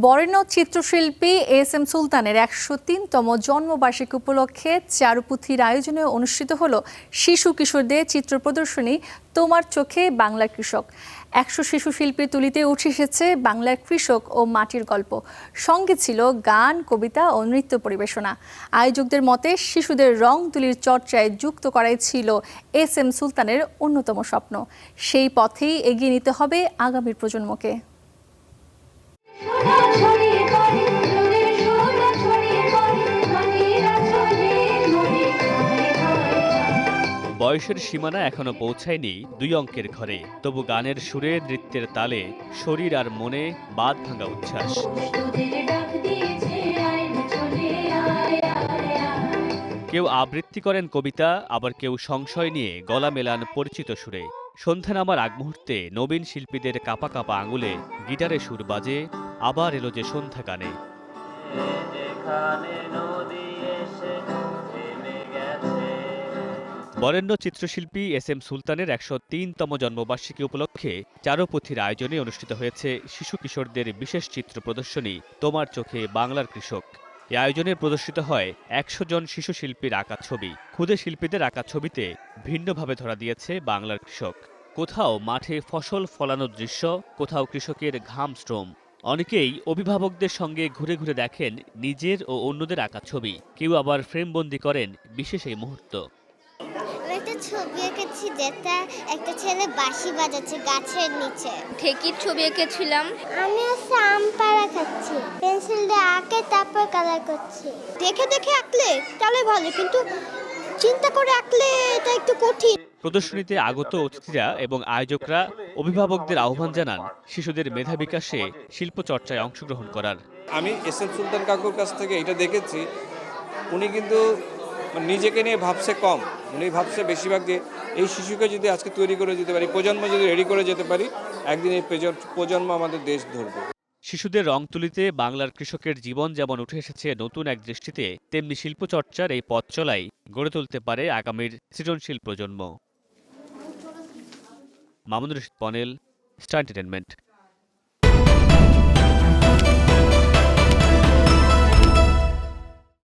বরেণ্য চিত্রশিল্পী S M সুলতানের ১০৩তম জন্মবার্ষিকী উপলক্ষে চারুপুথির আয়োজনে অনুষ্ঠিত হলো শিশু কিশোরদের চিত্র প্রদর্শনী তোমার চোখে বাংলার কৃষক। ১০০ শিশু শিল্পীর তুলিতে উঠে এসেছে বাংলার কৃষক ও মাটির গল্প, সঙ্গে ছিল গান, কবিতা ও নৃত্য পরিবেশনা। আয়োজকদের মতে শিশুদের রং তুলির চর্চায় যুক্ত করাই ছিল এস এম সুলতানের অন্যতম স্বপ্ন। সেই পথেই এগিয়ে নিতে হবে আগামীর প্রজন্মকে। বয়সের সীমানা এখনো পৌঁছায়নি ২ অঙ্কের ঘরে, তবু গানের সুরে, নৃত্যের তালে শরীর আর মনে বাঁধ ভাঙা উচ্ছ্বাস। কেউ আবৃত্তি করেন কবিতা, আবার কেউ সংশয় নিয়ে গলা মেলান পরিচিত সুরে। সন্ধ্যা নামার আগ মুহূর্তে নবীন শিল্পীদের কাঁপা কাঁপা আঙুলে গিটারে সুর বাজে, আবার এলো যে সন্ধ্যা গানে। বরেণ্য চিত্রশিল্পী এস এম সুলতানের ১০৩তম জন্মবার্ষিকী উপলক্ষে চারুপুথির আয়োজনে অনুষ্ঠিত হয়েছে শিশু কিশোরদের বিশেষ চিত্র প্রদর্শনী তোমার চোখে বাংলার কৃষক। এই আয়োজনে প্রদর্শিত হয় ১০০ জন শিশু শিল্পীর আঁকা ছবি। ক্ষুদে শিল্পীদের আঁকা ছবিতে ভিন্নভাবে ধরা দিয়েছে বাংলার কৃষক। কোথাও মাঠে ফসল ফলানোর দৃশ্য, কোথাও কৃষকের ঘাম শ্রম। অনেকেই অভিভাবকদের সঙ্গে ঘুরে ঘুরে দেখেন নিজের ও অন্যদের আঁকা ছবি, কেউ আবার ফ্রেমবন্দি করেন বিশেষ এই মুহূর্ত। একটা ছবি এঁকেছি যেটা একটা ছেলে বাঁশি বাজাচ্ছে গাছের নিচে। ঠেকির ছবি এঁকেছিলাম। আমি হচ্ছে আম পাড়া খাচ্ছি, পেন্সিল দিয়ে আঁকে তারপর কালার করছি। দেখে দেখে আঁকলে তাহলে ভালো, কিন্তু চিন্তা করে আঁকলে এটা একটু কঠিন। প্রদর্শনীতে আগত অতিথিরা এবং আয়োজকরা অভিভাবকদের আহ্বান জানান শিশুদের মেধা বিকাশে শিল্পচর্চায় অংশগ্রহণ করার। আমি এস এম সুলতান কাকুর কাছ থেকে এটা দেখেছি, উনি কিন্তু নিজেকে নিয়ে ভাবছে কম, উনি ভাবছে বেশিরভাগ যে এই শিশুকে যদি আজকে তৈরি করে যেতে পারি, প্রজন্ম যদি রেডি করে যেতে পারি, একদিন এই প্রজন্ম আমাদের দেশ ধরবে। শিশুদের রং তুলিতে বাংলার কৃষকের জীবন যেমন উঠে এসেছে নতুন এক দৃষ্টিতে, তেমনি শিল্পচর্চার এই পথ চলাই গড়ে তুলতে পারে আগামীর সৃজনশীল প্রজন্ম। মামুনুর রশিদ পনেল, স্টার এন্টারটেইনমেন্ট।